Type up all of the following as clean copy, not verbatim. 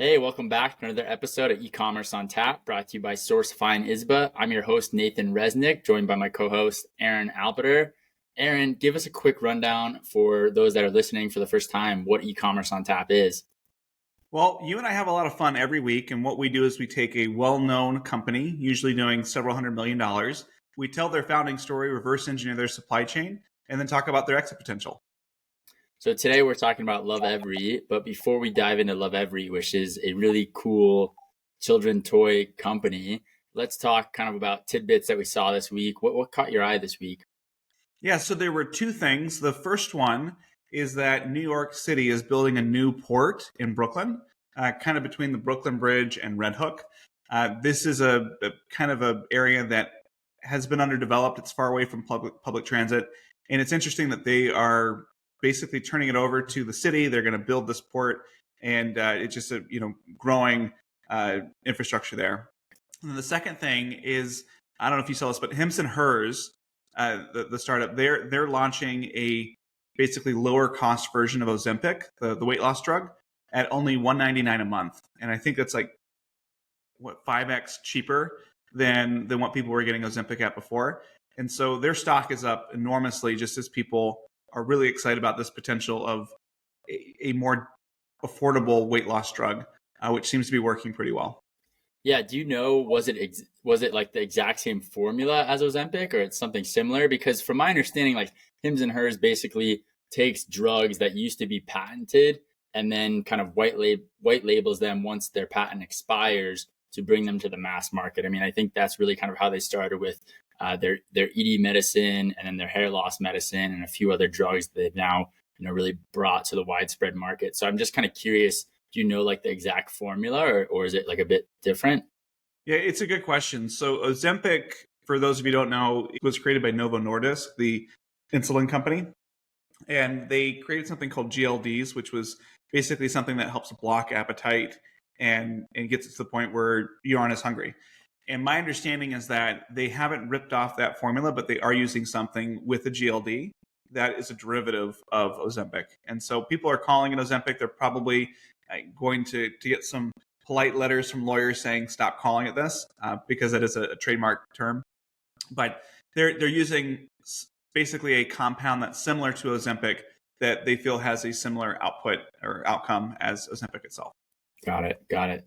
Hey, welcome back to another episode of E-commerce on Tap, brought to you by Sourcify and Isba. I'm your host, Nathan Resnick, joined by my co-host, Aaron Alpeter. Aaron, give us a quick rundown for those that are listening for the first time, what E-commerce on Tap is. Well, you and I have a lot of fun every week, and what we do is we take a well-known company, usually doing several $100 million. We tell their founding story, reverse engineer their supply chain, and then talk about their exit potential. So today we're talking about Lovevery, but before we dive into Lovevery, which is a really cool children toy company, let's talk kind of about tidbits that we saw this week. What caught your eye this week? Yeah, so there were two things. The first one is that New York City is building a new port in Brooklyn, kind of between the Brooklyn Bridge and Red Hook. This is a kind of an area that has been underdeveloped. It's far away from public transit, and it's interesting that they are basically turning it over to the city. They're going to build this port, and it's just a growing infrastructure there. And the second thing is, I don't know if you saw this, but Hims and Hers, the startup, they're launching a basically lower cost version of Ozempic, the weight loss drug, at only $199 a month, and I think that's like 5x cheaper than what people were getting Ozempic at before. And so their stock is up enormously, just as people are really excited about this potential of a more affordable weight loss drug, which seems to be working pretty well. Yeah, do you know, was it like the exact same formula as Ozempic, or it's something similar? Because from my understanding, like Hims and Hers basically takes drugs that used to be patented and then kind of white labels them once their patent expires to bring them to the mass market. I mean, I think that's really kind of how they started with their ED medicine and then their hair loss medicine and a few other drugs that they've now really brought to the widespread market. So I'm just kind of curious, do you know like the exact formula, or is it like a bit different? Yeah, it's a good question. So Ozempic, for those of you who don't know, it was created by Novo Nordisk, the insulin company. And they created something called GLDs, which was basically something that helps block appetite and gets it to the point where you aren't as hungry. And my understanding is that they haven't ripped off that formula, but they are using something with a GLD that is a derivative of Ozempic. And so people are calling it Ozempic. They're probably going to get some polite letters from lawyers saying stop calling it this, because it is a trademark term. But they're using basically a compound that's similar to Ozempic that they feel has a similar output or outcome as Ozempic itself. Got it.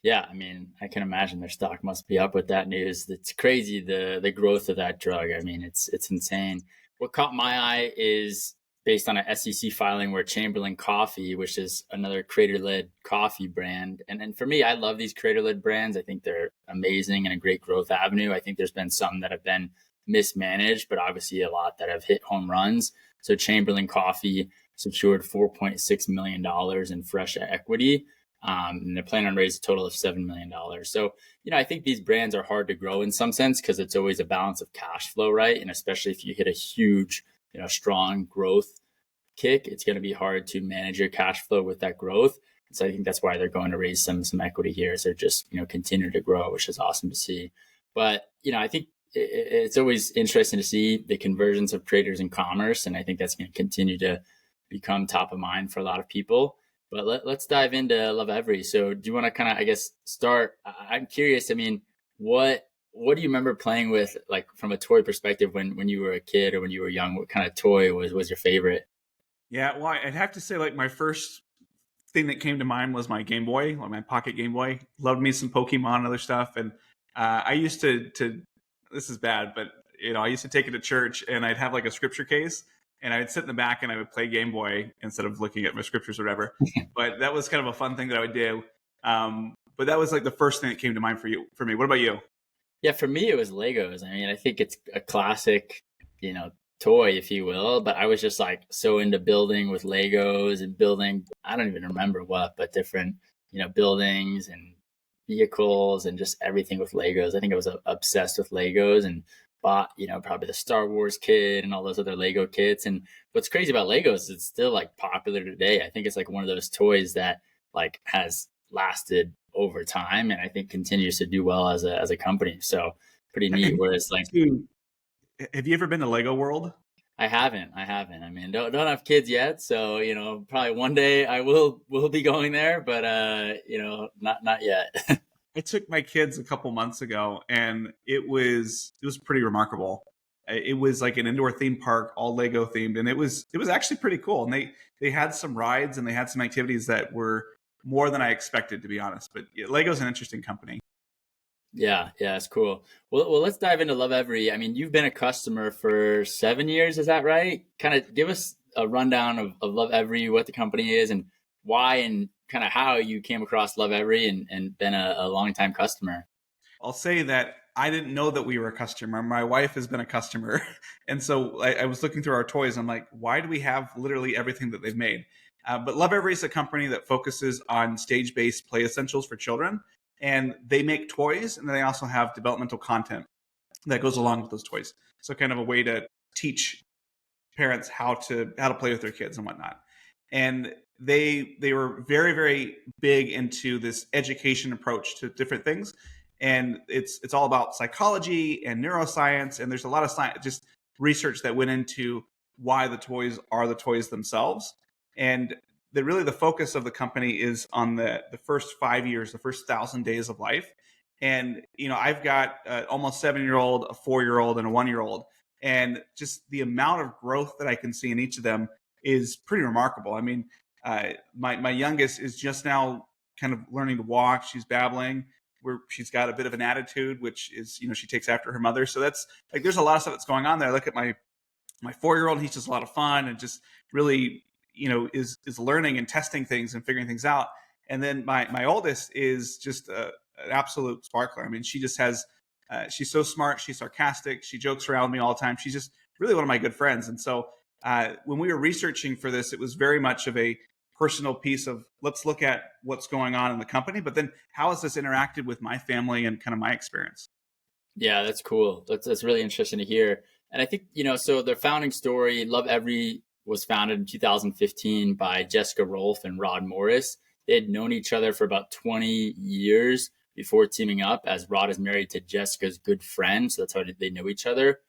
Yeah, I mean, I can imagine their stock must be up with that news. It's crazy, the growth of that drug. I mean, it's insane. What caught my eye is based on an SEC filing where Chamberlain Coffee, which is another creator-led coffee brand, and for me, I love these creator-led brands. I think they're amazing and a great growth avenue. I think there's been some that have been mismanaged, but obviously a lot that have hit home runs. So Chamberlain Coffee secured $4.6 million in fresh equity. And they're planning on raising a total of $7 million. So, I think these brands are hard to grow in some sense because it's always a balance of cash flow, right? And especially if you hit a huge, strong growth kick, it's going to be hard to manage your cash flow with that growth. So I think that's why they're going to raise some equity here. So just, continue to grow, which is awesome to see. But, I think it's always interesting to see the conversions of creators in commerce. And I think that's going to continue to become top of mind for a lot of people. But let's dive into Lovevery. So do you want to kind of, I guess, start? I'm curious. I mean, what do you remember playing with, like from a toy perspective, when you were a kid or when you were young? What kind of toy was your favorite? Yeah, well, I'd have to say like my first thing that came to mind was my Game Boy, like my pocket Game Boy. Loved me some Pokemon and other stuff. And I used to, this is bad, but I used to take it to church and I'd have like a scripture case. And I would sit in the back and I would play Game Boy instead of looking at my scriptures or whatever. But that was kind of a fun thing that I would do. But that was like the first thing that came to mind for me. What about you? Yeah, for me, it was Legos. I mean, I think it's a classic, toy, if you will. But I was just like so into building with Legos and building, I don't even remember what, but different, buildings and vehicles and just everything with Legos. I think I was obsessed with Legos and bought, probably the Star Wars kit and all those other Lego kits. And what's crazy about Legos is it's still like popular today. I think it's like one of those toys that like has lasted over time and I think continues to do well as a company. So pretty neat. Whereas like, Have you ever been to Lego World? I haven't. I mean, don't have kids yet, so probably one day I will be going there, but not yet. I took my kids a couple months ago, and it was pretty remarkable. It was like an indoor theme park, all Lego themed, and it was actually pretty cool. And they had some rides and they had some activities that were more than I expected, to be honest. But yeah, Lego's an interesting company. Yeah, it's cool. Well, let's dive into Lovevery. I mean, you've been a customer for 7 years, is that right? Kind of give us a rundown of Lovevery, what the company is, and why, and kind of how you came across Lovevery and been a longtime customer. I'll say that I didn't know that we were a customer. My wife has been a customer. And so I was looking through our toys. I'm like, why do we have literally everything that they've made? But Love Every is a company that focuses on stage based play essentials for children. And they make toys, and they also have developmental content that goes along with those toys. So, kind of a way to teach parents how to play with their kids and whatnot. And they were very very big into this education approach to different things, and it's all about psychology and neuroscience, and there's a lot of science, just research that went into why the toys are the toys themselves. And the focus of the company is on the first 5 years, the first 1,000 days of life. And I've got almost 7-year old, a 4-year old, and a 1-year old, and just the amount of growth that I can see in each of them is pretty remarkable. I mean, my youngest is just now kind of learning to walk. She's babbling. Where she's got a bit of an attitude, which is she takes after her mother. So that's like there's a lot of stuff that's going on there. I look at my 4-year old. He's just a lot of fun and just really is learning and testing things and figuring things out. And then my oldest is just an absolute sparkler. I mean, she just has she's so smart. She's sarcastic. She jokes around me all the time. She's just really one of my good friends. And so when we were researching for this, it was very much of a personal piece of let's look at what's going on in the company, but then how has this interacted with my family and kind of my experience? Yeah, that's cool. That's really interesting to hear. And I think, so their founding story, Love Every, was founded in 2015 by Jessica Rolfe and Rod Morris. They had known each other for about 20 years before teaming up, as Rod is married to Jessica's good friend. So that's how they know each other.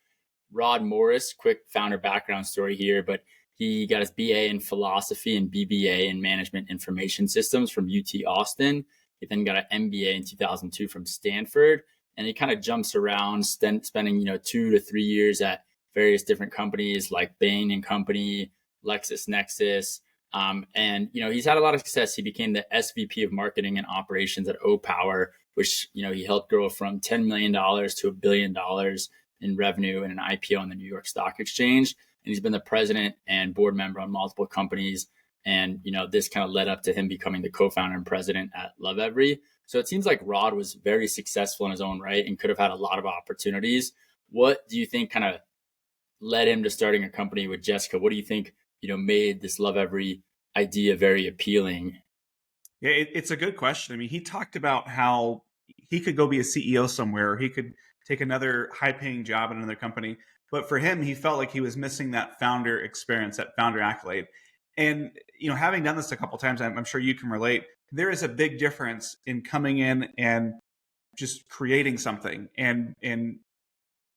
Rod Morris, quick founder background story here, but he got his BA in philosophy and BBA in management information systems from UT Austin. He then got an MBA in 2002 from Stanford, and he kind of jumps around, spending 2 to 3 years at various different companies like Bain and Company, LexisNexis, and he's had a lot of success. He became the SVP of marketing and operations at OPower, which he helped grow from $10 million to $1 billion in revenue in an IPO on the New York Stock Exchange. And he's been the president and board member on multiple companies. And, this kind of led up to him becoming the co-founder and president at Lovevery. So it seems like Rod was very successful in his own right and could have had a lot of opportunities. What do you think kind of led him to starting a company with Jessica? What do you think, made this Lovevery idea very appealing? Yeah, it's a good question. I mean, he talked about how he could go be a CEO somewhere, or he could take another high paying job in another company. But for him, he felt like he was missing that founder experience, that founder accolade. And, having done this a couple of times, I'm sure you can relate. There is a big difference in coming in and just creating something and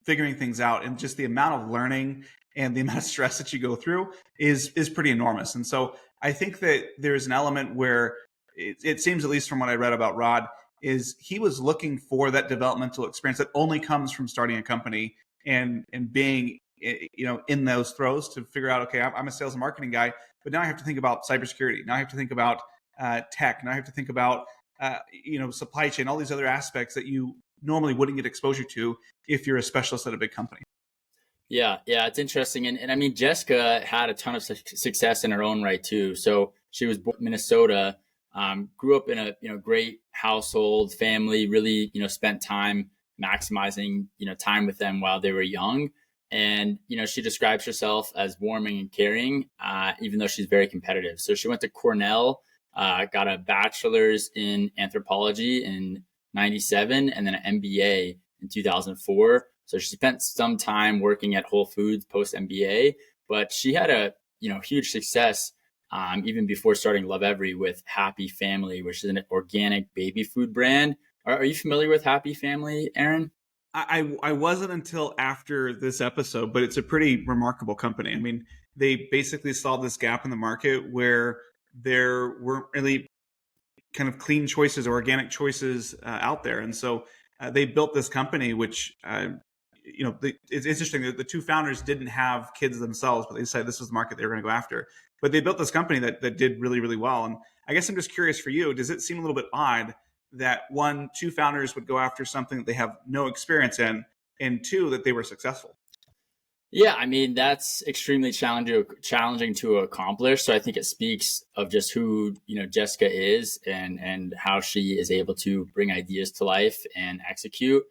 figuring things out, and just the amount of learning and the amount of stress that you go through is pretty enormous. And so I think that there's an element where it seems, at least from what I read about Rod, is he was looking for that developmental experience that only comes from starting a company and being in those throes to figure out, okay, I'm a sales and marketing guy, but now I have to think about cybersecurity. Now I have to think about tech. Now I have to think about supply chain, all these other aspects that you normally wouldn't get exposure to if you're a specialist at a big company. Yeah, it's interesting. And I mean, Jessica had a ton of success in her own right too. So she was born in Minnesota, grew up in a great household, family, really spent time maximizing time with them while they were young. And she describes herself as warming and caring, even though she's very competitive. So she went to Cornell, got a bachelor's in anthropology in '97, and then an MBA in 2004. So she spent some time working at Whole Foods post MBA, but she had a huge success even before starting Lovevery with Happy Family, which is an organic baby food brand. Are you familiar with Happy Family, Aaron? I wasn't until after this episode, but it's a pretty remarkable company. I mean, they basically saw this gap in the market where there weren't really kind of clean choices or organic choices out there, and so they built this company, which it's interesting that the two founders didn't have kids themselves, but they decided this was the market they were going to go after. But they built this company that did really, really well. And I guess I'm just curious for you, does it seem a little bit odd that one, two founders would go after something that they have no experience in, and two, that they were successful? Yeah, I mean, that's extremely challenging to accomplish. So I think it speaks of just who, Jessica is, and how she is able to bring ideas to life and execute.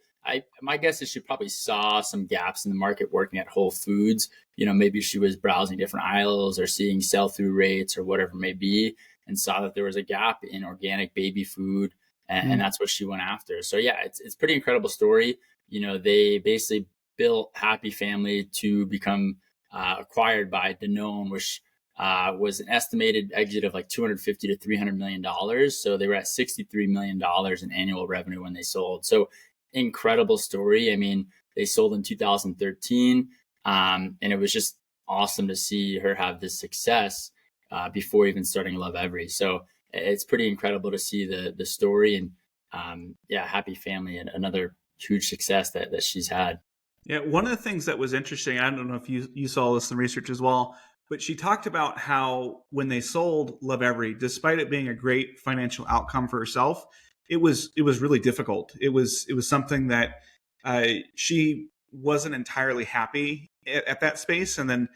My guess is she probably saw some gaps in the market working at Whole Foods. Maybe she was browsing different aisles or seeing sell-through rates or whatever it may be, and saw that there was a gap in organic baby food, and that's what she went after. So yeah, it's pretty incredible story. They basically built Happy Family to become acquired by Danone, which was an estimated exit of like 250 to $300 million. So they were at $63 million in annual revenue when they sold. So incredible story. I mean, they sold in 2013, and it was just awesome to see her have this success before even starting Lovevery. So it's pretty incredible to see the story, and yeah, Happy Family and another huge success that she's had. Yeah, one of the things that was interesting, I don't know if you saw this in research as well, but she talked about how when they sold Lovevery, despite it being a great financial outcome for herself, it was really difficult. It was something that she wasn't entirely happy at that space, and then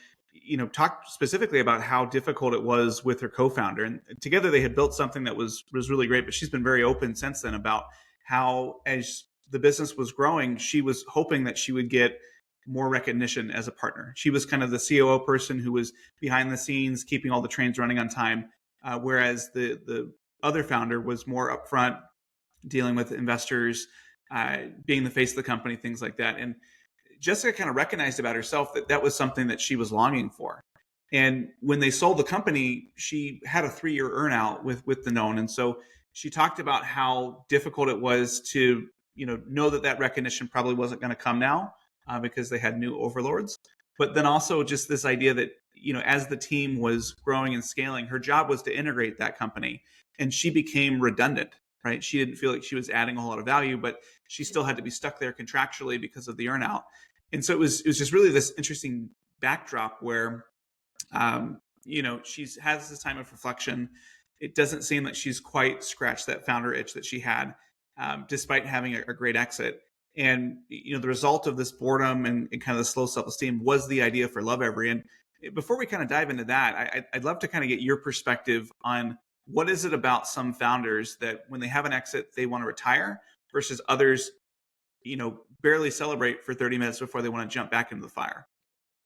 talked specifically about how difficult it was with her co-founder, and together they had built something that was really great. But she's been very open since then about how, as the business was growing, she was hoping that she would get more recognition as a partner. She was kind of the COO person who was behind the scenes, keeping all the trains running on time, whereas the other founder was more upfront, dealing with investors, being the face of the company, things like that. And Jessica kind of recognized about herself that that was something that she was longing for. And when they sold the company, she had a 3-year earnout with Danone, and so she talked about how difficult it was to know that that recognition probably wasn't going to come now because they had new overlords. But then also just this idea that as the team was growing and scaling, her job was to integrate that company, and she became redundant. Right? She didn't feel like she was adding a whole lot of value, but she still had to be stuck there contractually because of the earnout. And so it was just really this interesting backdrop where she has this time of reflection. It doesn't seem like she's quite scratched that founder itch that she had, despite having a great exit. And the result of this boredom and kind of the slow self-esteem was the idea for Lovevery. And before we kind of dive into that, I'd love to kind of get your perspective on what is it about some founders that when they have an exit, they want to retire versus others, barely celebrate for 30 minutes before they want to jump back into the fire.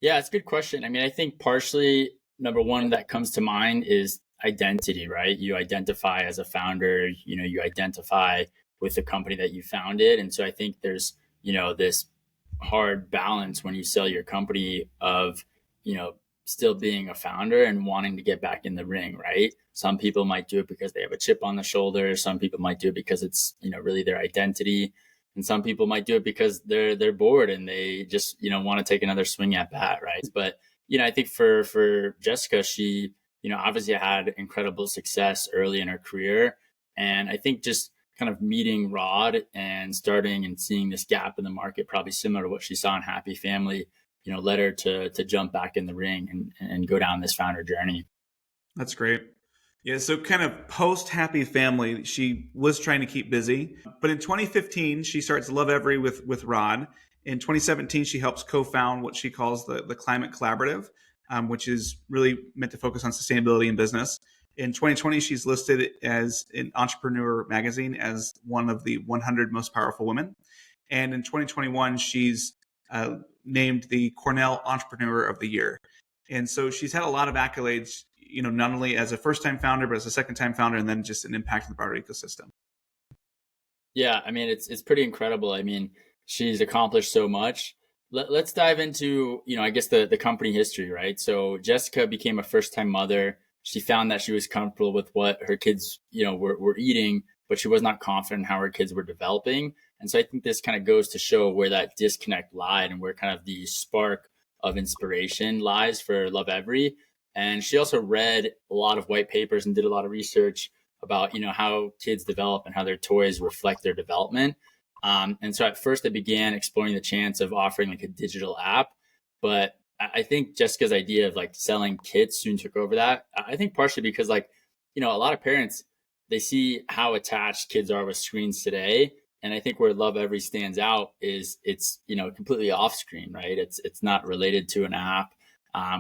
Yeah, it's a good question. I mean, I think partially, number one that comes to mind is identity, right? You identify as a founder, you identify with the company that you founded. And so I think there's, this hard balance when you sell your company of, still being a founder and wanting to get back in the ring, right? Some people might do it because they have a chip on the shoulder. Some people might do it because it's, really their identity. And some people might do it because they're bored and they just want to take another swing at bat, right? But I think for Jessica, she obviously had incredible success early in her career, and I think just kind of meeting Rod and starting and seeing this gap in the market, probably similar to what she saw in Happy Family, led her to jump back in the ring and go down this founder journey. That's great. Yeah, so kind of post Happy Family, she was trying to keep busy. But in 2015, she starts Lovevery with Rod. In 2017, she helps co-found what she calls the Climate Collaborative, which is really meant to focus on sustainability in business. In 2020, she's listed as in Entrepreneur magazine as one of the 100 most powerful women. And in 2021, she's named the Cornell Entrepreneur of the Year. And so she's had a lot of accolades, not only as a first-time founder, but as a second-time founder, and then just an impact in the broader ecosystem. Yeah, I mean, it's pretty incredible. I mean, she's accomplished so much. Let's dive into, I guess the company history, right? So Jessica became a first-time mother. She found that she was comfortable with what her kids, were eating, but she was not confident in how her kids were developing. And so I think this kind of goes to show where that disconnect lied and where kind of the spark of inspiration lies for Lovevery. And she also read a lot of white papers and did a lot of research about, how kids develop and how their toys reflect their development. And so at first I began exploring the chance of offering like a digital app, but I think Jessica's idea of like selling kits soon took over that. I think partially because like, a lot of parents, they see how attached kids are with screens today. And I think where Lovevery stands out is it's, completely off screen, right? It's not related to an app,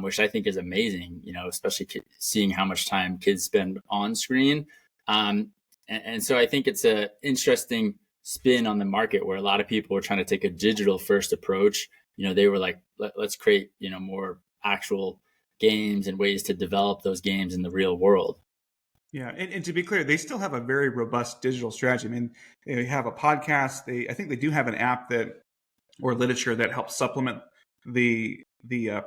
which I think is amazing, especially seeing how much time kids spend on screen. And so I think it's a interesting spin on the market where a lot of people are trying to take a digital first approach. They were like, let's create, more actual games and ways to develop those games in the real world. Yeah, and to be clear, they still have a very robust digital strategy. I mean, they have a podcast. I think they do have an app that or literature that helps supplement the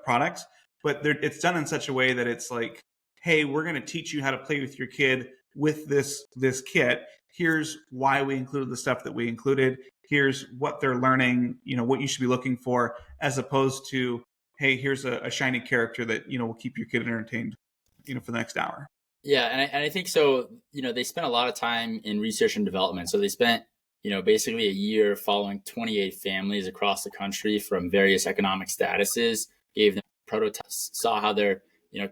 products, but it's done in such a way that it's like, hey, we're going to teach you how to play with your kid with this kit. Here's why we included the stuff that we included. Here's what they're learning. What you should be looking for, as opposed to, hey, here's a shiny character that will keep your kid entertained, for the next hour. Yeah, and I think so. They spent a lot of time in research and development. So they spent, basically a year following 28 families across the country from various economic statuses, gave them prototypes, saw how their,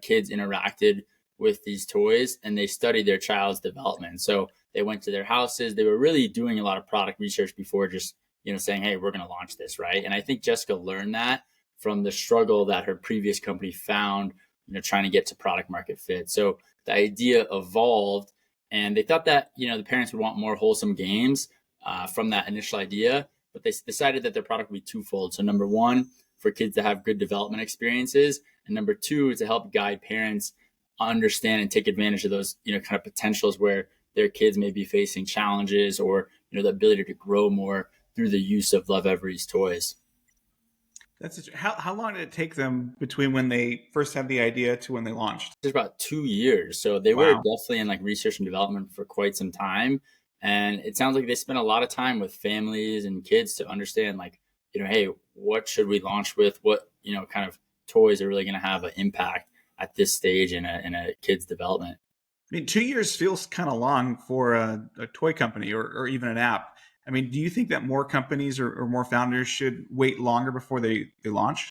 kids interacted with these toys, and they studied their child's development. So they went to their houses. They were really doing a lot of product research before just, saying, hey, we're going to launch this, right? And I think Jessica learned that from the struggle that her previous company found, trying to get to product market fit. So the idea evolved, and they thought that the parents would want more wholesome games from that initial idea, but they decided that their product would be twofold. So number one, for kids to have good development experiences, and number two, to help guide parents understand and take advantage of those kind of potentials where their kids may be facing challenges or the ability to grow more through the use of Lovevery's toys. How long did it take them between when they first had the idea to when they launched? It's about 2 years. So they were Wow. definitely in like research and development for quite some time. And it sounds like they spent a lot of time with families and kids to understand like, hey, what should we launch with? What, kind of toys are really going to have an impact at this stage in a kid's development. I mean, 2 years feels kind of long for a toy company or even an app. I mean, do you think that more companies or more founders should wait longer before they launch?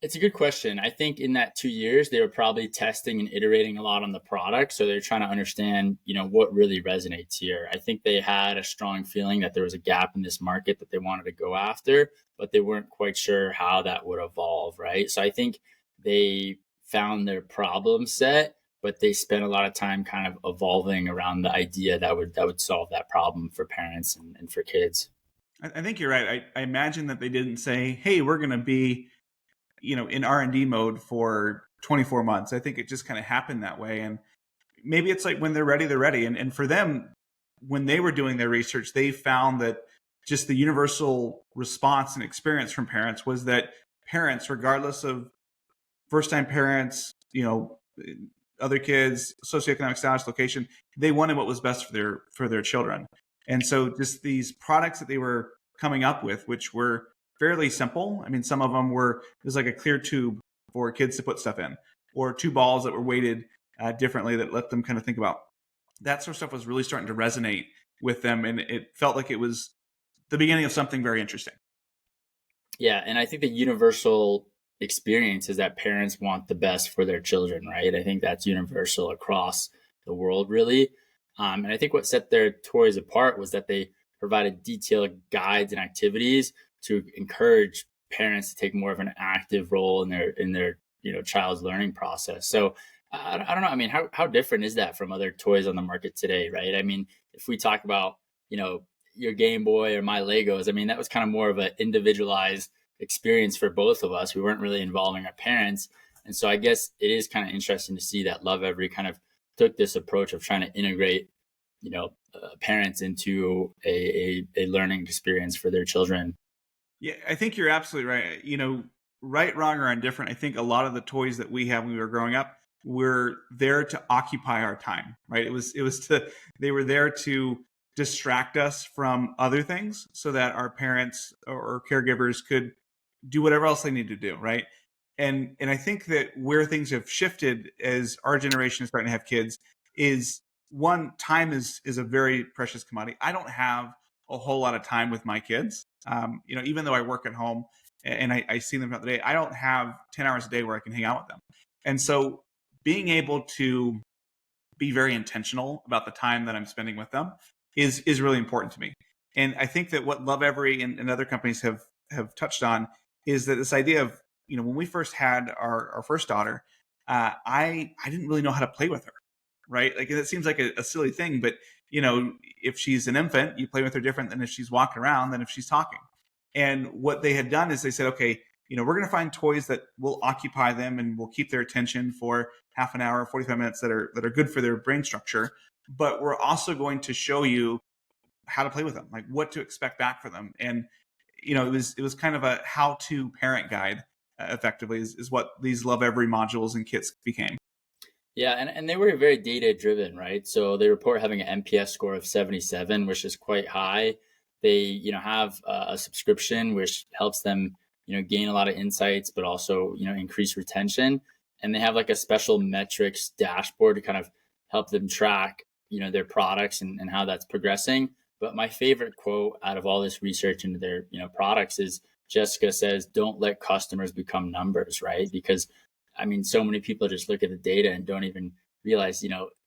It's a good question. I think in that 2 years, they were probably testing and iterating a lot on the product. So they're trying to understand, what really resonates here. I think they had a strong feeling that there was a gap in this market that they wanted to go after, but they weren't quite sure how that would evolve, right? So I think they found their problem set, but they spent a lot of time kind of evolving around the idea that would solve that problem for parents and for kids. I think you're right. I imagine that they didn't say, "Hey, we're going to be, in R&D mode for 24 months." I think it just kind of happened that way, and maybe it's like when they're ready, they're ready. And for them, when they were doing their research, they found that just the universal response and experience from parents was that parents, regardless of first-time parents, other kids, socioeconomic status, location, they wanted what was best for their children. And so just these products that they were coming up with, which were fairly simple. I mean, some of them there's like a clear tube for kids to put stuff in, or two balls that were weighted differently that let them kind of think about. That sort of stuff was really starting to resonate with them, and it felt like it was the beginning of something very interesting. Yeah, and I think the universal experience is that parents want the best for their children, right? I think that's universal across the world, really. And I think what set their toys apart was that they provided detailed guides and activities to encourage parents to take more of an active role in their child's learning process. So I don't know. I mean, how different is that from other toys on the market today, right? I mean, if we talk about your Game Boy or my Legos, I mean, that was kind of more of an individualized experience for both of us. We weren't really involving our parents. And so I guess it is kind of interesting to see that Lovevery kind of took this approach of trying to integrate, parents into a learning experience for their children. Yeah, I think you're absolutely right. Right, wrong, or indifferent, I think a lot of the toys that we had when we were growing up were there to occupy our time, right? They were there to distract us from other things so that our parents or caregivers could do whatever else they need to do, right? And I think that where things have shifted as our generation is starting to have kids is, one, time is a very precious commodity. I don't have a whole lot of time with my kids. Even though I work at home and I see them throughout the day, I don't have 10 hours a day where I can hang out with them. And so being able to be very intentional about the time that I'm spending with them is really important to me. And I think that what Lovevery and other companies have touched on is that this idea of, when we first had our first daughter, I didn't really know how to play with her, right? Like, it seems like a silly thing, but if she's an infant, you play with her different than if she's walking around than if she's talking. And what they had done is they said, okay, we're going to find toys that will occupy them and will keep their attention for half an hour, 45 minutes that are good for their brain structure. But we're also going to show you how to play with them, like what to expect back for them. And, it was kind of a how-to parent guide, effectively, is what these Lovevery modules and kits became. Yeah, and they were very data driven, right? So they report having an NPS score of 77, which is quite high. They, have a subscription which helps them, gain a lot of insights, but also, increase retention. And they have like a special metrics dashboard to kind of help them track, their products and how that's progressing. But my favorite quote out of all this research into their, products is Jessica says, "Don't let customers become numbers," right? Because so many people just look at the data and don't even realize,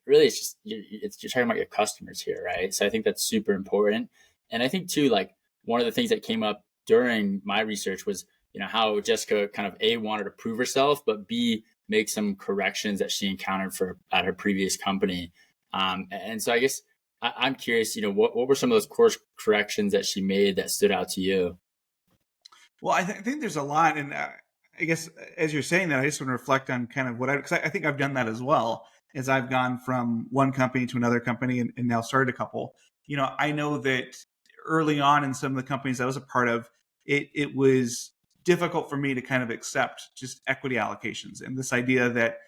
really it's just, you're talking about your customers here, right? So I think that's super important. And I think too, like one of the things that came up during my research was, how Jessica kind of A, wanted to prove herself, but B, make some corrections that she encountered at her previous company. And so I guess I'm curious, what were some of those course corrections that she made that stood out to you? Well, I think there's a lot, and I guess as you're saying that, I just want to reflect on kind of because I think I've done that as well. As I've gone from one company to another company and now started a couple. I know that early on in some of the companies I was a part of, it was difficult for me to kind of accept just equity allocations and this idea that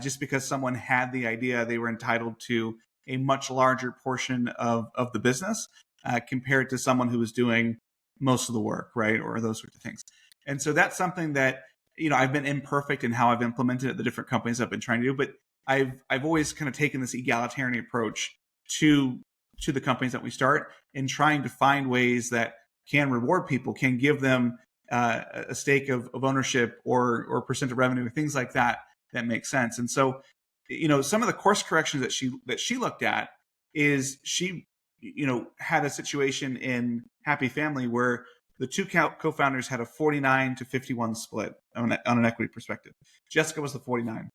just because someone had the idea, they were entitled to a much larger portion of the business compared to someone who was doing most of the work, right? Or those sorts of things. And so that's something that, I've been imperfect in how I've implemented at the different companies I've been trying to do, but I've always kind of taken this egalitarian approach to the companies that we start and trying to find ways that can reward people, can give them a stake of ownership or percent of revenue, things like that make sense. And so, some of the course corrections that she looked at is she, had a situation in Happy Family where the two co-founders had a 49 to 51 split on an equity perspective. Jessica was the 49.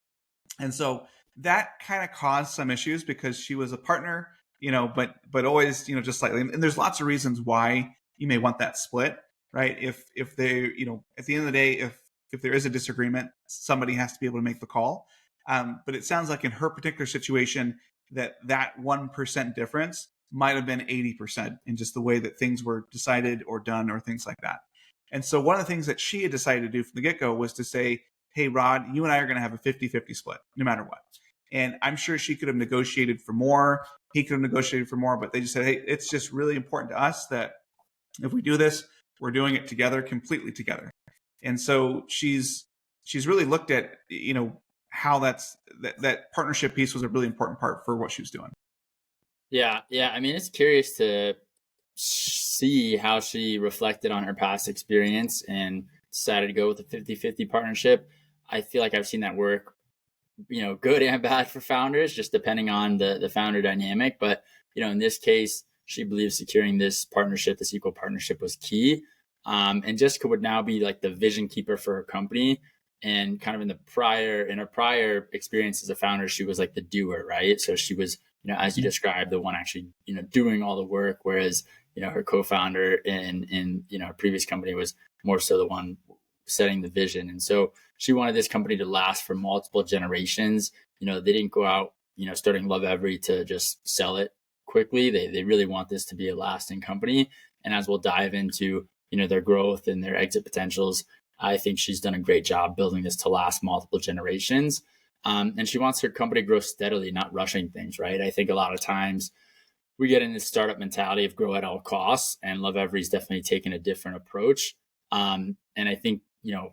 And so that kind of caused some issues because she was a partner, but always, just slightly. And there's lots of reasons why you may want that split, right? If they, at the end of the day, if there is a disagreement, somebody has to be able to make the call. But it sounds like in her particular situation that 1% difference might have been 80% in just the way that things were decided or done or things like that. And so one of the things that she had decided to do from the get-go was to say, hey, Rod, you and I are going to have a 50-50 split no matter what. And I'm sure she could have negotiated for more. He could have negotiated for more, but they just said, hey, it's just really important to us that if we do this, we're doing it together, completely together. And so she's really looked at, how that partnership piece was a really important part for what she was doing. Yeah. It's curious to see how she reflected on her past experience and decided to go with a 50-50 partnership. I feel like I've seen that work, good and bad for founders, just depending on the founder dynamic. But, in this case, she believes securing this partnership, this equal partnership, was key. And Jessica would now be like the vision keeper for her company. And kind of in her prior experience as a founder, she was like the doer, right? So she was, as you described, the one actually, doing all the work, whereas, her co-founder in her previous company was more so the one setting the vision. And so she wanted this company to last for multiple generations. They didn't go out, starting Lovevery to just sell it quickly. They really want this to be a lasting company. And as we'll dive into, their growth and their exit potentials, I think she's done a great job building this to last multiple generations. And she wants her company to grow steadily, not rushing things, right? I think a lot of times we get in this startup mentality of grow at all costs, and Lovevery's definitely taken a different approach. And I think,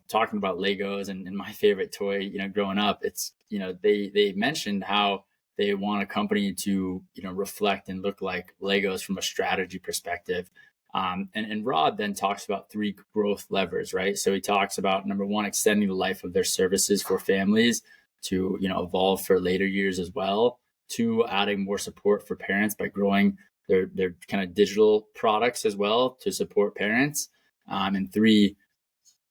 talking about Legos and my favorite toy, growing up, it's, they mentioned how they want a company to, reflect and look like Legos from a strategy perspective. And Rod then talks about three growth levers, right? So he talks about number one, extending the life of their services for families to, evolve for later years as well. Two, adding more support for parents by growing their kind of digital products as well to support parents. And three,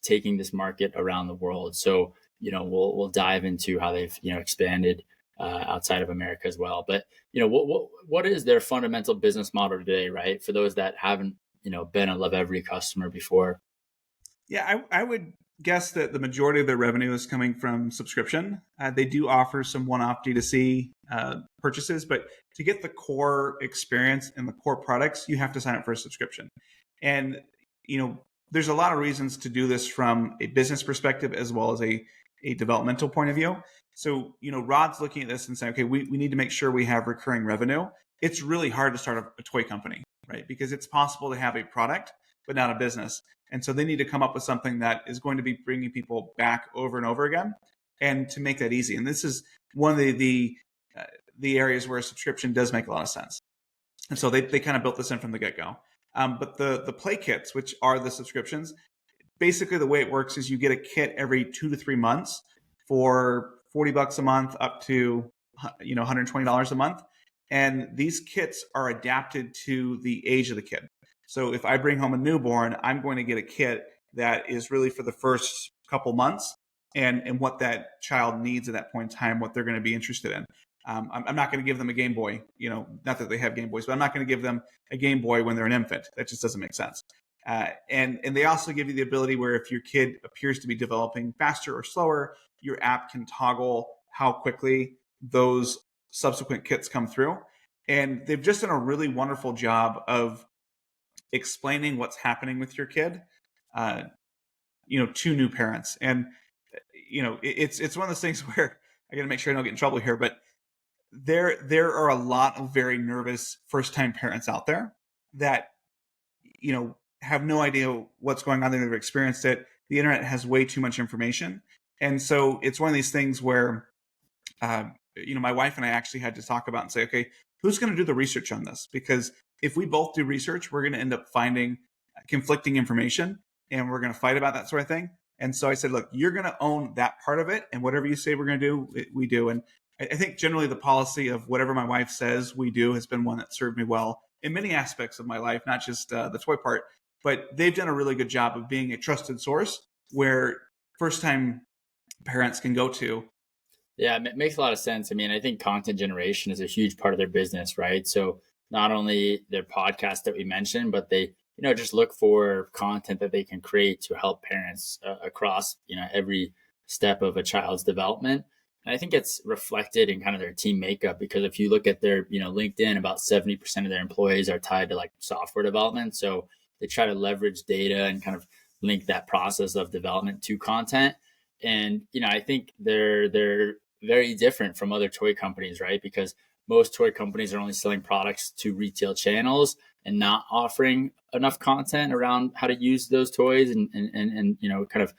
taking this market around the world. So, we'll dive into how they've, expanded outside of America as well. But, what is their fundamental business model today, right? For those that haven't, been a Lovevery customer before. Yeah, I would guess that the majority of their revenue is coming from subscription. They do offer some one-off D2C purchases, but to get the core experience and the core products, you have to sign up for a subscription. And, there's a lot of reasons to do this from a business perspective as well as a developmental point of view. So, Rod's looking at this and saying, okay, we need to make sure we have recurring revenue. It's really hard to start a toy company, right? Because it's possible to have a product, but not a business. And so they need to come up with something that is going to be bringing people back over and over again, and to make that easy. And this is one of the areas where a subscription does make a lot of sense. And so they kind of built this in from the get-go. But the play kits, which are the subscriptions, basically the way it works is you get a kit every 2 to 3 months for $40 a month up to $120 a month. And these kits are adapted to the age of the kid. So if I bring home a newborn, I'm going to get a kit that is really for the first couple months and what that child needs at that point in time, what they're going to be interested in. I'm not going to give them a Game Boy, not that they have Game Boys, but I'm not going to give them a Game Boy when they're an infant. That just doesn't make sense. And they also give you the ability where if your kid appears to be developing faster or slower, your app can toggle how quickly those subsequent kits come through. And they've just done a really wonderful job of explaining what's happening with your kid, to new parents. And, it's one of those things where I got to make sure I don't get in trouble here, but there are a lot of very nervous first-time parents out there that, have no idea what's going on. They've never experienced it. The internet has way too much information. And so it's one of these things where, my wife and I actually had to talk about and say, okay, who's going to do the research on this? Because if we both do research, we're going to end up finding conflicting information and we're going to fight about that sort of thing. And so I said, look, you're going to own that part of it. And whatever you say we're going to do, we do. And I think generally the policy of whatever my wife says we do has been one that served me well in many aspects of my life, not just the toy part. But they've done a really good job of being a trusted source where first-time parents can go to. Yeah, it makes a lot of sense. I mean, I think content generation is a huge part of their business, right? So not only their podcast that we mentioned, but they, just look for content that they can create to help parents across, every step of a child's development. And I think it's reflected in kind of their team makeup, because if you look at their, LinkedIn, about 70% of their employees are tied to like software development. So they try to leverage data and kind of link that process of development to content. And, I think they're very different from other toy companies, right? Because most toy companies are only selling products to retail channels and not offering enough content around how to use those toys and kind of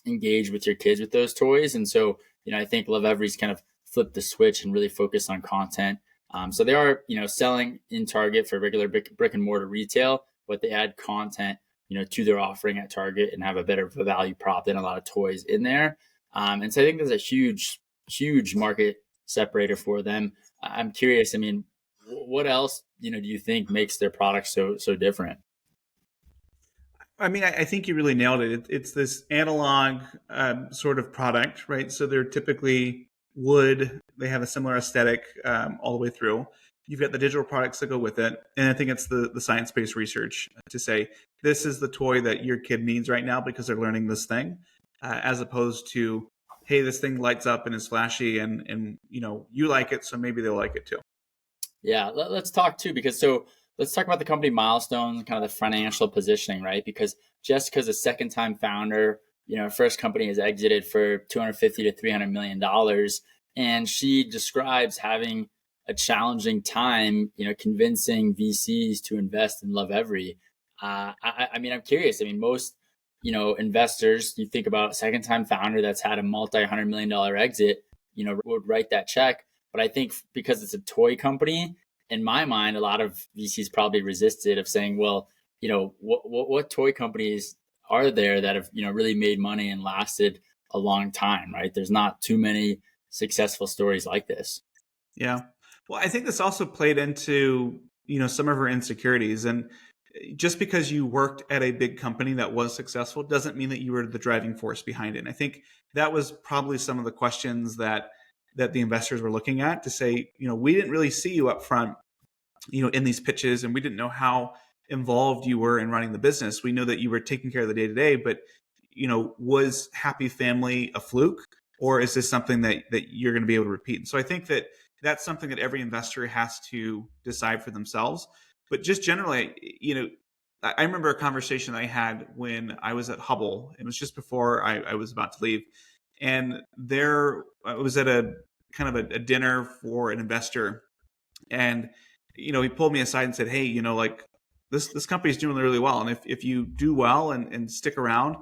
engage with your kids with those toys. And so, I think Lovevery's kind of flipped the switch and really focused on content. So they are, selling in Target for regular brick and mortar retail, but they add content, to their offering at Target and have a better value prop than a lot of toys in there. And so I think there's a huge market separator for them. I'm curious, I mean, what else, do you think makes their product so different? I mean, I think you really nailed it. It's this analog sort of product, right? So they're typically wood. They have a similar aesthetic all the way through. You've got the digital products that go with it. And I think it's the science-based research to say, this is the toy that your kid needs right now because they're learning this thing, as opposed to, hey, this thing lights up and is flashy and you like it, so maybe they'll like it too. Yeah, let's talk too, because let's talk about the company milestones, kind of the financial positioning, right? Because Jessica's a second-time founder. Her first company has exited for $250 to $300 million. And she describes having a challenging time, convincing VCs to invest in Lovevery. I mean, I'm curious. I mean, most, investors, you think about second time founder that's had a multi-$100 million exit, would write that check. But I think because it's a toy company, in my mind, a lot of VCs probably resisted of saying, well, what toy companies are there that have, really made money and lasted a long time, right? There's not too many successful stories like this. Yeah. Well, I think this also played into, some of her insecurities. And just because you worked at a big company that was successful doesn't mean that you were the driving force behind it. And I think that was probably some of the questions that the investors were looking at to say, we didn't really see you up front, in these pitches, and we didn't know how involved you were in running the business. We know that you were taking care of the day to day, but was Happy Family a fluke, or is this something that you're going to be able to repeat? And so I think that that's something that every investor has to decide for themselves. But just generally, I remember a conversation I had when I was at Hubble. It was just before I was about to leave, and there I was at a kind of a dinner for an investor, and he pulled me aside and said, "Hey, like this company is doing really well, and if you do well and stick around,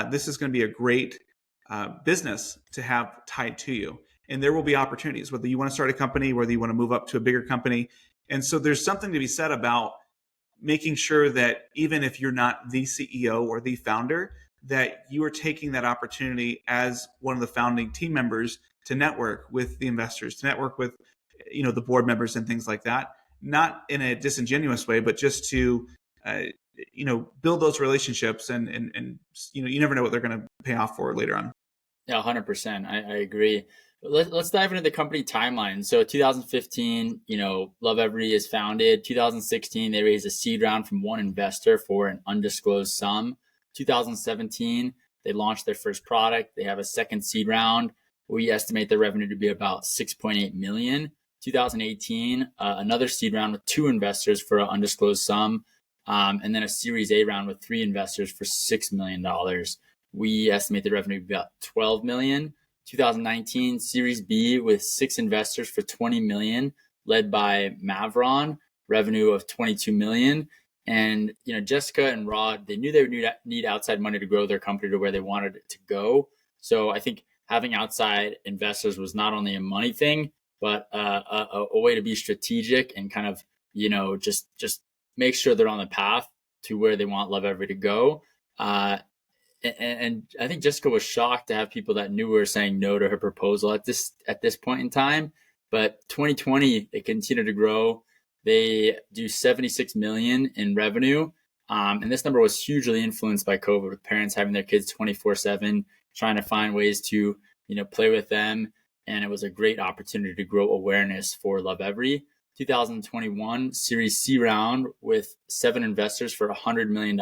this is going to be a great business to have tied to you, and there will be opportunities, whether you want to start a company, whether you want to move up to a bigger company." And so there's something to be said about making sure that even if you're not the CEO or the founder, that you are taking that opportunity as one of the founding team members to network with the investors, to network with the board members and things like that, not in a disingenuous way, but just to build those relationships, and you never know what they're going to pay off for later on. Yeah, 100%. I agree. Let's dive into the company timeline. So 2015, Lovevery is founded. 2016, they raised a seed round from one investor for an undisclosed sum. 2017, they launched their first product. They have a second seed round. We estimate their revenue to be about 6.8 million. 2018, another seed round with two investors for an undisclosed sum, and then a Series A round with three investors for $6 million. We estimate the revenue to be about 12 million. 2019, Series B with six investors for 20 million, led by Mavron, revenue of 22 million. And, Jessica and Rod, they knew they would need outside money to grow their company to where they wanted it to go. So I think having outside investors was not only a money thing, but a way to be strategic and kind of, just make sure they're on the path to where they want Lovevery to go. And I think Jessica was shocked to have people that knew her saying no to her proposal at this point in time. But 2020, they continue to grow. They do 76 million in revenue. And this number was hugely influenced by COVID, with parents having their kids 24/7, trying to find ways to, play with them. And it was a great opportunity to grow awareness for Lovevery. 2021 Series C round with 7 investors for $100 million,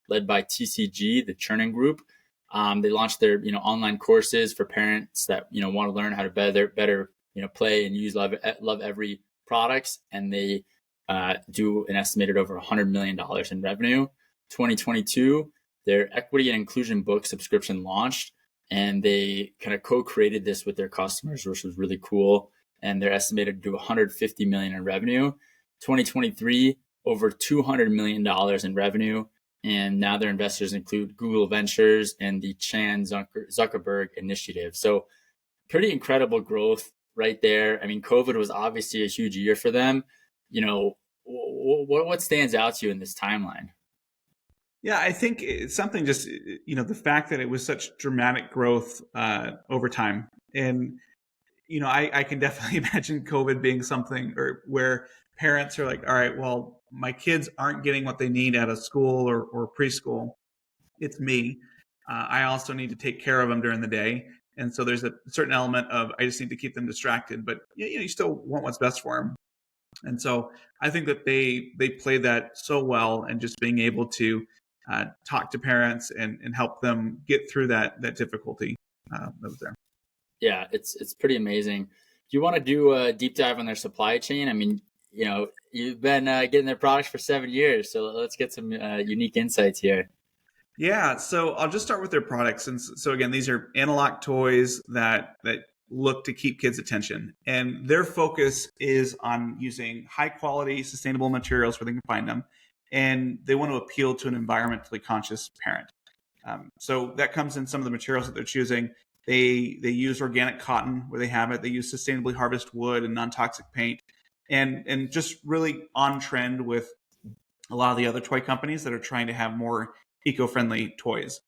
led by TCG, the Churning Group. They launched their online courses for parents that want to learn how to better play and use Lovevery products, and they do an estimated over $100 million in revenue. 2022, their equity and inclusion book subscription launched, and they kind of co-created this with their customers, which was really cool. And they're estimated to do $150 million in revenue. 2023, over $200 million in revenue. And now their investors include Google Ventures and the Chan Zuckerberg Initiative. So pretty incredible growth right there. I mean, COVID was obviously a huge year for them. What stands out to you in this timeline? Yeah, I think it's something just, the fact that it was such dramatic growth over time. And, I can definitely imagine COVID being something or where parents are like, all right, well, my kids aren't getting what they need out of school or preschool. It's me. I also need to take care of them during the day. And so there's a certain element of, I just need to keep them distracted, but you still want what's best for them. And so I think that they played that so well, and just being able to talk to parents and help them get through that difficulty that was there. Yeah, it's pretty amazing. Do you want to do a deep dive on their supply chain? I mean, you've been getting their products for 7 years, so let's get some unique insights here. Yeah, so I'll just start with their products. And so again, these are analog toys that look to keep kids' attention. And their focus is on using high quality, sustainable materials where they can find them. And they want to appeal to an environmentally conscious parent. So that comes in some of the materials that they're choosing. They use organic cotton where they have it. They use sustainably harvested wood and non-toxic paint, and just really on trend with a lot of the other toy companies that are trying to have more eco-friendly toys.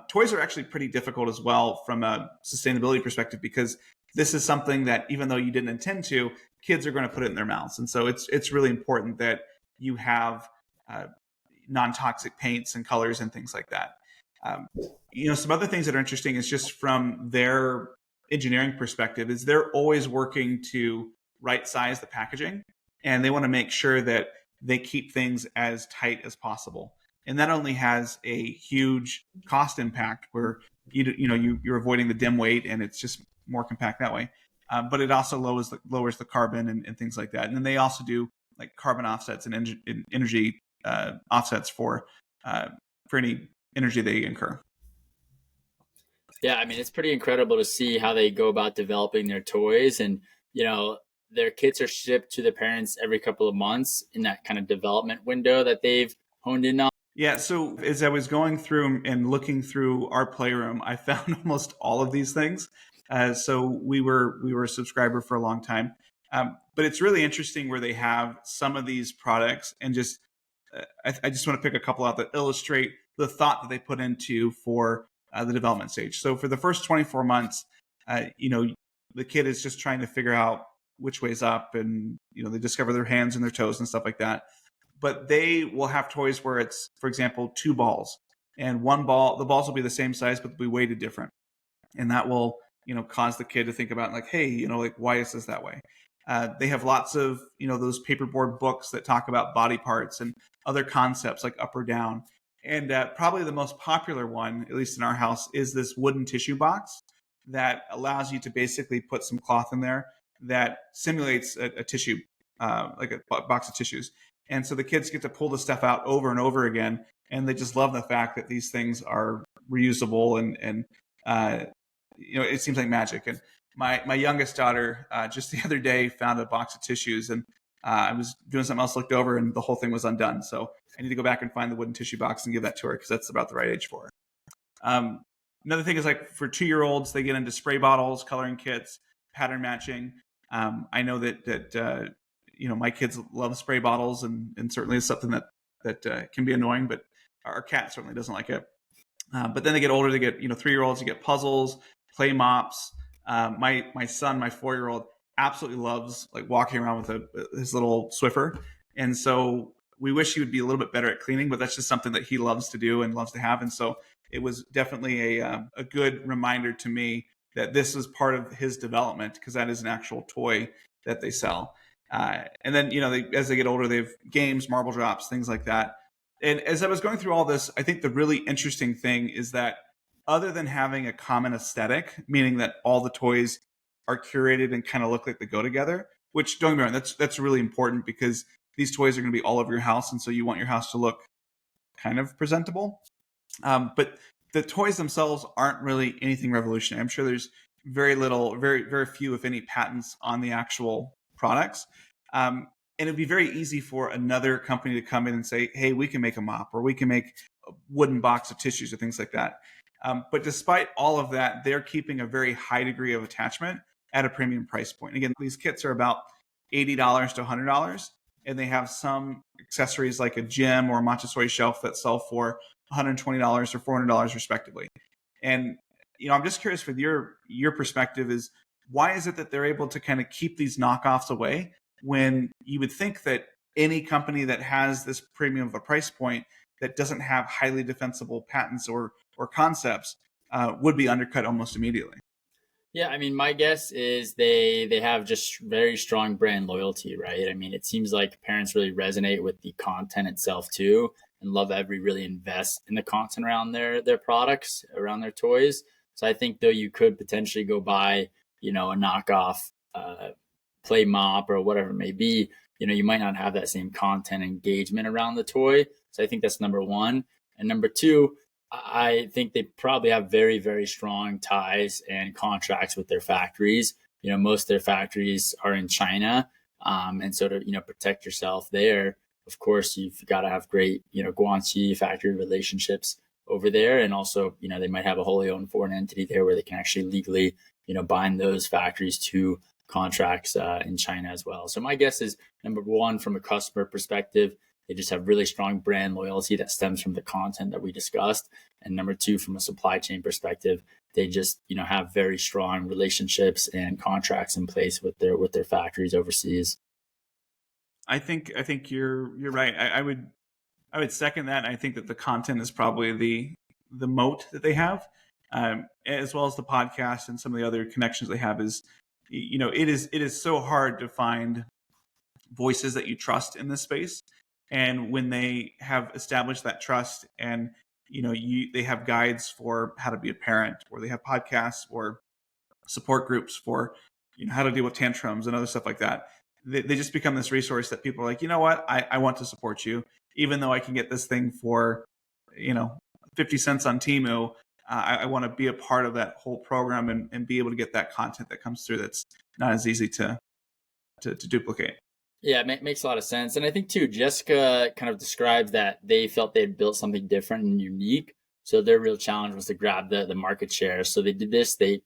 Toys are actually pretty difficult as well from a sustainability perspective, because this is something that, even though you didn't intend to, kids are going to put it in their mouths, and so it's really important that you have uh, non-toxic paints and colors and things like that. Um, some other things that are interesting is just from their engineering perspective is they're always working to right size the packaging, and they want to make sure that they keep things as tight as possible. And that only has a huge cost impact where you're avoiding the dim weight, and it's just more compact that way. But it also lowers the carbon and things like that. And then they also do like carbon offsets and energy offsets for any energy they incur. Yeah, I mean, it's pretty incredible to see how they go about developing their toys. And, their kits are shipped to the parents every couple of months in that kind of development window that they've honed in on. Yeah, so as I was going through and looking through our playroom, I found almost all of these things. So we were a subscriber for a long time, but it's really interesting where they have some of these products, and just I just want to pick a couple out that illustrate the thought that they put into for the development stage. So for the first 24 months, the kid is just trying to figure out which way's up, and they discover their hands and their toes and stuff like that. But they will have toys where it's, for example, two balls, and the balls will be the same size, but they'll be weighted different. And that will, cause the kid to think about like, hey, like, why is this that way? They have lots of, those paperboard books that talk about body parts and other concepts like up or down. And probably the most popular one, at least in our house, is this wooden tissue box that allows you to basically put some cloth in there that simulates a tissue, like a box of tissues. And so the kids get to pull the stuff out over and over again, and they just love the fact that these things are reusable, and it seems like magic. And my youngest daughter just the other day found a box of tissues, and I was doing something else, looked over, and the whole thing was undone. So I need to go back and find the wooden tissue box and give that to her, because that's about the right age for her. Another thing is, like, for 2-year-olds, they get into spray bottles, coloring kits, pattern matching. I know that my kids love spray bottles, and certainly it's something that can be annoying, but our cat certainly doesn't like it. But then they get older, they get 3-year-olds, you get puzzles, play mops. My son, my 4-year-old, absolutely loves like walking around with his little Swiffer, and so we wish he would be a little bit better at cleaning, but that's just something that he loves to do and loves to have. And so it was definitely a good reminder to me that this is part of his development, because that is an actual toy that they sell. And then, as they get older, they have games, marble drops, things like that. And as I was going through all this, I think the really interesting thing is that other than having a common aesthetic, meaning that all the toys are curated and kind of look like they go together, which, don't get me wrong, that's really important, because these toys are going to be all over your house. And so you want your house to look kind of presentable. But the toys themselves aren't really anything revolutionary. I'm sure there's very few, if any, patents on the actual products. And it'd be very easy for another company to come in and say, hey, we can make a mop, or we can make a wooden box of tissues, or things like that. But despite all of that, they're keeping a very high degree of attachment at a premium price point. Again, these kits are about $80 to $100, and they have some accessories like a gym or a Montessori shelf that sell for $120 or $400 respectively. And I'm just curious, with your perspective, is why is it that they're able to kind of keep these knockoffs away, when you would think that any company that has this premium of a price point that doesn't have highly defensible patents or concepts would be undercut almost immediately? Yeah, I mean, my guess is they have just very strong brand loyalty, right? I mean, it seems like parents really resonate with the content itself too, and Lovevery really invest in the content around their products, around their toys. So I think, though, you could potentially go buy, a knockoff play mop or whatever it may be. You might not have that same content engagement around the toy. So I think that's number one. And number two, I think they probably have very, very strong ties and contracts with their factories. Most of their factories are in China. And so to, protect yourself there, of course, you've got to have great, Guanxi factory relationships over there. And also, they might have a wholly owned foreign entity there where they can actually legally, bind those factories to contracts in China as well. So my guess is number one, from a customer perspective, they just have really strong brand loyalty that stems from the content that we discussed. And number two, from a supply chain perspective, they just have very strong relationships and contracts in place with their factories overseas. I think you're right. I would second that. I think that the content is probably the moat that they have, as well as the podcast and some of the other connections they have. Is it is so hard to find voices that you trust in this space, and when they have established that trust, and they have guides for how to be a parent, or they have podcasts or support groups for how to deal with tantrums and other stuff like that. They just become this resource that people are like, you know what, I want to support you, even though I can get this thing for you know 50 cents on Timu. I want to be a part of that whole program, and be able to get that content that comes through that's not as easy to duplicate. Yeah, it makes a lot of sense. And I think too, Jessica kind of describes that they felt they had built something different and unique. So their real challenge was to grab the market share. So they did this, they,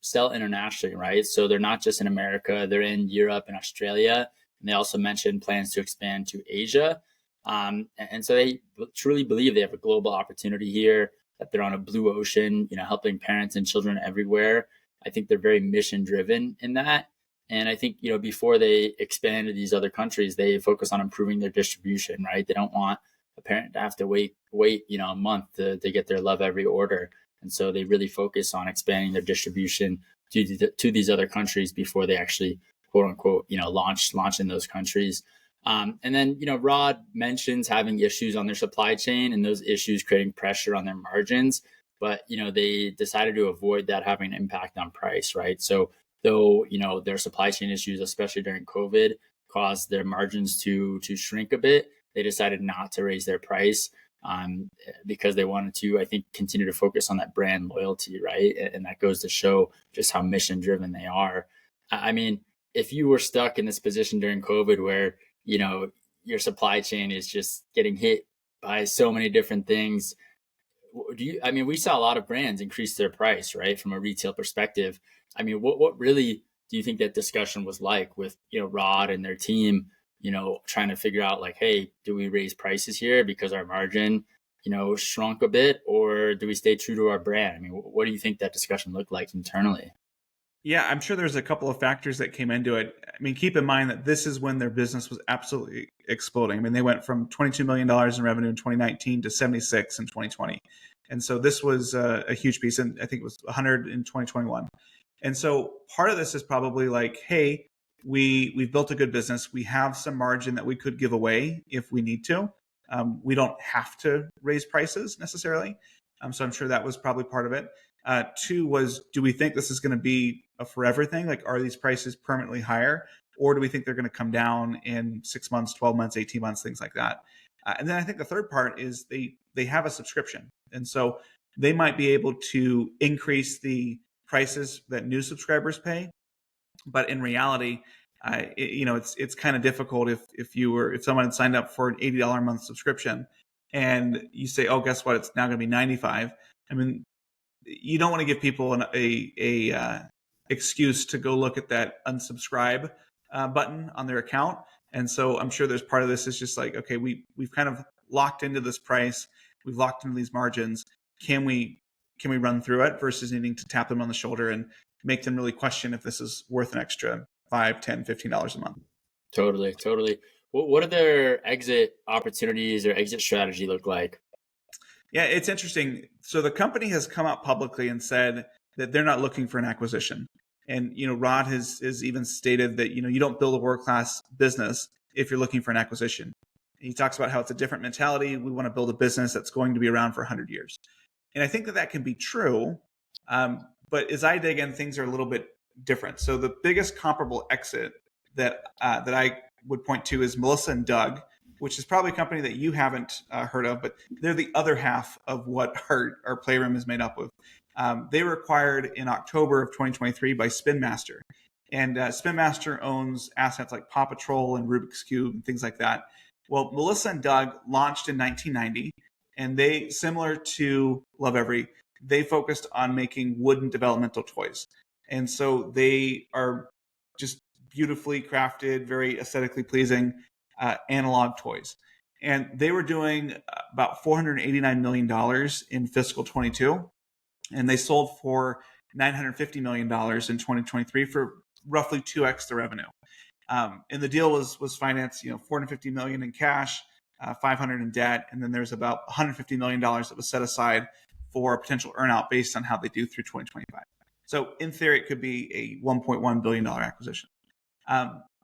sell internationally, right? So they're not just in America, they're in Europe and Australia. And they also mentioned plans to expand to Asia. And so they truly believe they have a global opportunity here, that they're on a blue ocean, helping parents and children everywhere. I think they're very mission driven in that. And I think, before they expand to these other countries, they focus on improving their distribution, right? They don't want a parent to have to wait, a month to get their Lovevery order. And so they really focus on expanding their distribution to these other countries before they actually, quote unquote, launch in those countries. And then, Rod mentions having issues on their supply chain and those issues creating pressure on their margins. But, they decided to avoid that having an impact on price, right? So though, their supply chain issues, especially during COVID, caused their margins to shrink a bit, they decided not to raise their price, because they wanted to, I think, continue to focus on that brand loyalty, right? And that goes to show just how mission driven they are. I mean, if you were stuck in this position during COVID where, your supply chain is just getting hit by so many different things, we saw a lot of brands increase their price, right? From a retail perspective. I mean, what really do you think that discussion was like with, Rod and their team, trying to figure out like, hey, do we raise prices here because our margin, shrunk a bit, or do we stay true to our brand? I mean, what do you think that discussion looked like internally? Yeah, I'm sure there's a couple of factors that came into it. I mean, keep in mind that this is when their business was absolutely exploding. I mean, they went from $22 million in revenue in 2019 to 76 in 2020. And so this was a huge piece. And I think it was 100 in 2021. And so part of this is probably like, hey, we've built a good business. We have some margin that we could give away if we need to. We don't have to raise prices necessarily. So I'm sure that was probably part of it. Two was, do we think this is going to be a forever thing? Like, are these prices permanently higher? Or do we think they're going to come down in 6 months, 12 months, 18 months, things like that? And then I think the third part is they have a subscription. And so they might be able to increase the prices that new subscribers pay. But in reality, it's kind of difficult if someone had signed up for an $80 a month subscription and you say, oh, guess what? It's now going to be 95. I mean, you don't want to give people a excuse to go look at that unsubscribe button on their account. And so I'm sure there's part of this is just like, okay, we've kind of locked into this price, we've locked into these margins. Can we run through it versus needing to tap them on the shoulder and make them really question if this is worth an extra $5, $10, $15 a month? Totally. What do their exit opportunities or exit strategy look like? Yeah, it's interesting. So the company has come out publicly and said that they're not looking for an acquisition. And Rod has even stated that you don't build a world-class business if you're looking for an acquisition. He talks about how it's a different mentality. We want to build a business that's going to be around for 100 years. And I think that can be true. But as I dig in, things are a little bit different. So the biggest comparable exit that I would point to is Melissa and Doug, which is probably a company that you haven't heard of, but they're the other half of what our Playroom is made up of. They were acquired in October of 2023 by Spin Master. And Spin Master owns assets like Paw Patrol and Rubik's Cube and things like that. Well, Melissa and Doug launched in 1990, and they, similar to Lovevery, they focused on making wooden developmental toys. And so they are just beautifully crafted, very aesthetically pleasing analog toys. And they were doing about $489 million in fiscal 22, and they sold for $950 million in 2023 for roughly 2x the revenue. And the deal was financed, $450 million in cash, $500 in debt, and then there's about $150 million that was set aside for a potential earnout based on how they do through 2025. So in theory, it could be a $1.1 billion acquisition.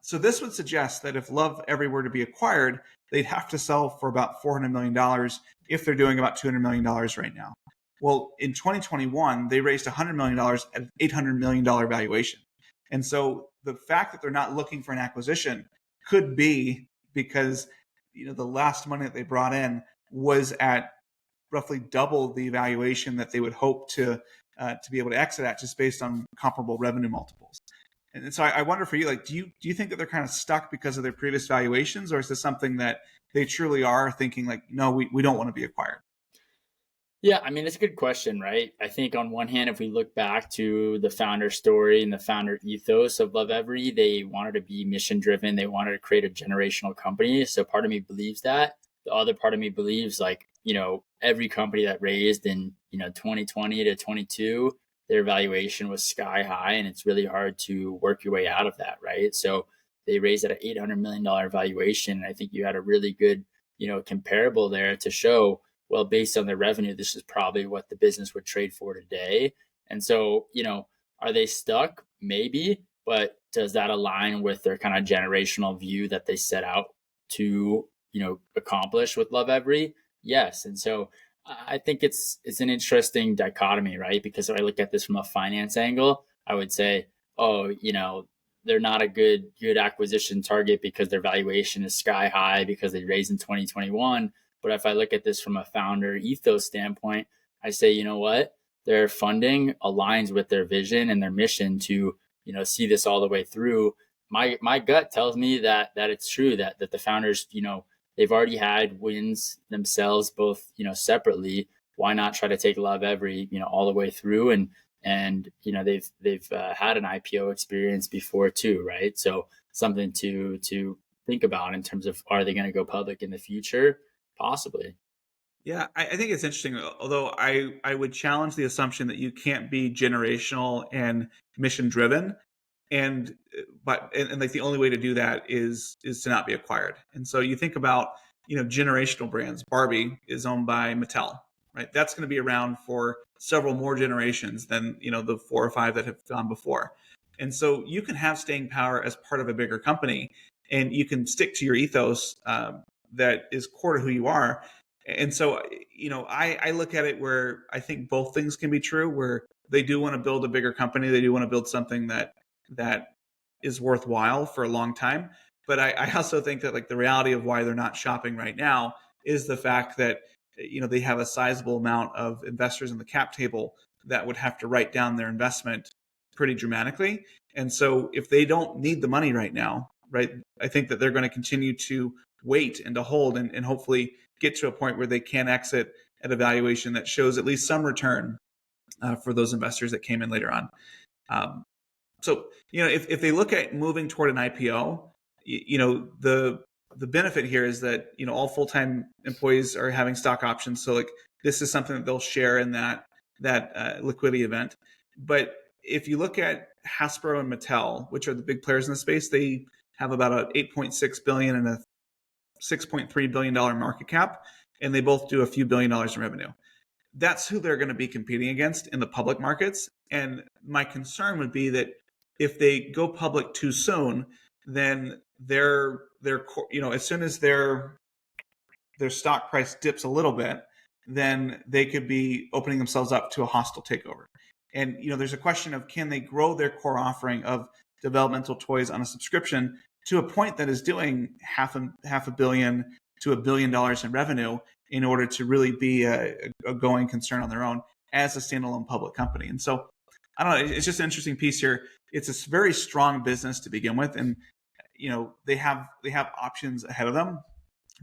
So this would suggest that if Lovevery were to be acquired, they'd have to sell for about $400 million if they're doing about $200 million right now. Well, in 2021, they raised $100 million at an $800 million valuation. And so the fact that they're not looking for an acquisition could be because the last money that they brought in was at roughly double the valuation that they would hope to be able to exit at, just based on comparable revenue multiples. And so I wonder for you, like, do you think that they're kind of stuck because of their previous valuations, or is this something that they truly are thinking like, no, we don't want to be acquired? Yeah, I mean, it's a good question, right? I think on one hand, if we look back to the founder story and the founder ethos of Lovevery, they wanted to be mission driven. They wanted to create a generational company. So part of me believes that. The other part of me believes, like, every company that raised in, 2020 to 22, their valuation was sky high, and it's really hard to work your way out of that, right? So they raised at an $800 million valuation. And I think you had a really good, comparable there to show, well, based on their revenue, this is probably what the business would trade for today. And so, are they stuck? Maybe, but does that align with their kind of generational view that they set out to, accomplish with Lovevery? Yes. And so I think it's an interesting dichotomy, right? Because if I look at this from a finance angle, I would say, oh, they're not a good acquisition target because their valuation is sky high because they raised in 2021. But if I look at this from a founder ethos standpoint, I say, you know what? Their funding aligns with their vision and their mission to, see this all the way through. My gut tells me that it's true that the founders, they've already had wins themselves, both, separately. Why not try to take Lovevery, all the way through? And they've had an IPO experience before too, right? So something to think about in terms of, are they going to go public in the future? Possibly. Yeah, I think it's interesting, although I would challenge the assumption that you can't be generational and mission driven. And like the only way to do that is to not be acquired. And so you think about, generational brands. Barbie is owned by Mattel, right? That's going to be around for several more generations than, the 4 or 5 that have gone before. And so you can have staying power as part of a bigger company, and you can stick to your ethos that is core to who you are. And so, I look at it where I think both things can be true, where they do want to build a bigger company. They do want to build something that is worthwhile for a long time. But I also think that, like, the reality of why they're not shopping right now is the fact that, they have a sizable amount of investors in the cap table that would have to write down their investment pretty dramatically. And so if they don't need the money right now, right, I think that they're going to continue to wait and to hold and hopefully get to a point where they can exit at a valuation that shows at least some return for those investors that came in later on. So, if they look at moving toward an IPO, the benefit here is that, all full-time employees are having stock options. So, like, this is something that they'll share in that liquidity event. But if you look at Hasbro and Mattel, which are the big players in the space, they have about a $8.6 billion and a $6.3 billion market cap, and they both do a few $1 billion in revenue. That's who they're going to be competing against in the public markets. And my concern would be that if they go public too soon, then their as soon as their stock price dips a little bit, then they could be opening themselves up to a hostile takeover. And there's a question of, can they grow their core offering of developmental toys on a subscription to a point that is doing half a billion to $1 billion in revenue in order to really be a going concern on their own as a standalone public company. And so, I don't know, it's just an interesting piece here. It's a very strong business to begin with, and they have options ahead of them.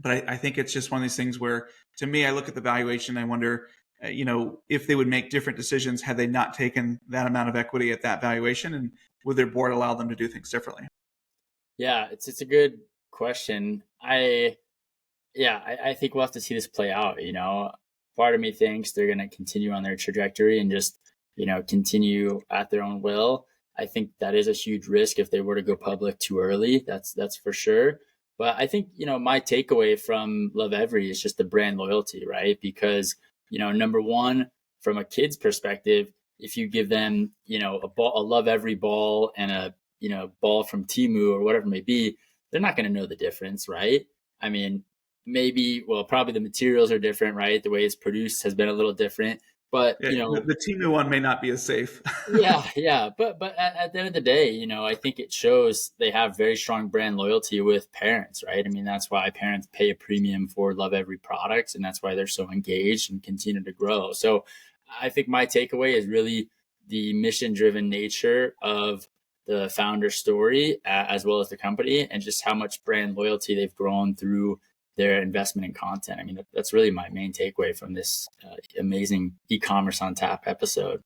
But I think it's just one of these things where, to me, I look at the valuation, I wonder, if they would make different decisions had they not taken that amount of equity at that valuation, and would their board allow them to do things differently? Yeah, it's a good question. I think we'll have to see this play out. Part of me thinks they're going to continue on their trajectory and just continue at their own will. I think that is a huge risk if they were to go public too early. That's for sure. But I think my takeaway from Lovevery is just the brand loyalty, right? Because number one, from a kid's perspective, if you give them a Lovevery ball and a ball from Temu or whatever it may be, they're not going to know the difference, right? I mean, probably the materials are different, right? The way it's produced has been a little different, but the Temu one may not be as safe. yeah. But at the end of the day, I think it shows they have very strong brand loyalty with parents, right? I mean, that's why parents pay a premium for Lovevery products, and that's why they're so engaged and continue to grow. So I think my takeaway is really the mission-driven nature of the founder story, as well as the company, and just how much brand loyalty they've grown through their investment in content. I mean, that's really my main takeaway from this amazing e-commerce on tap episode.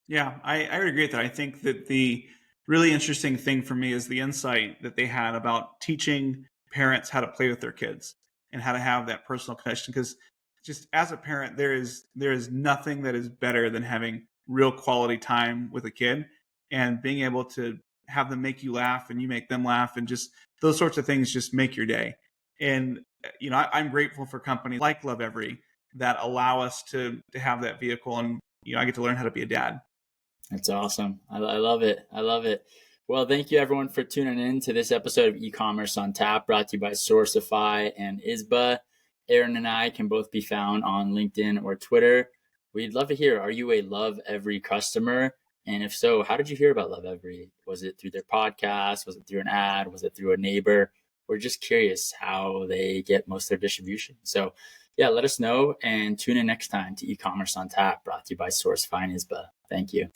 Yeah, I would agree with that. I think that the really interesting thing for me is the insight that they had about teaching parents how to play with their kids and how to have that personal connection. Because just as a parent, there is nothing that is better than having real quality time with a kid and being able to have them make you laugh and you make them laugh, and just those sorts of things just make your day. And I'm grateful for companies like Lovevery that allow us to have that vehicle, and I get to learn how to be a dad. That's awesome. I love it. I love it. Well, thank you everyone for tuning in to this episode of E-commerce on Tap, brought to you by Sourcify and ISBA. Aaron and I can both be found on LinkedIn or Twitter. We'd love to hear, are you a Lovevery customer? And if so, how did you hear about Lovevery? Was it through their podcast? Was it through an ad? Was it through a neighbor? We're just curious how they get most of their distribution. So yeah, let us know and tune in next time to E-commerce on Tap, brought to you by Sourcify and ISBA. Thank you.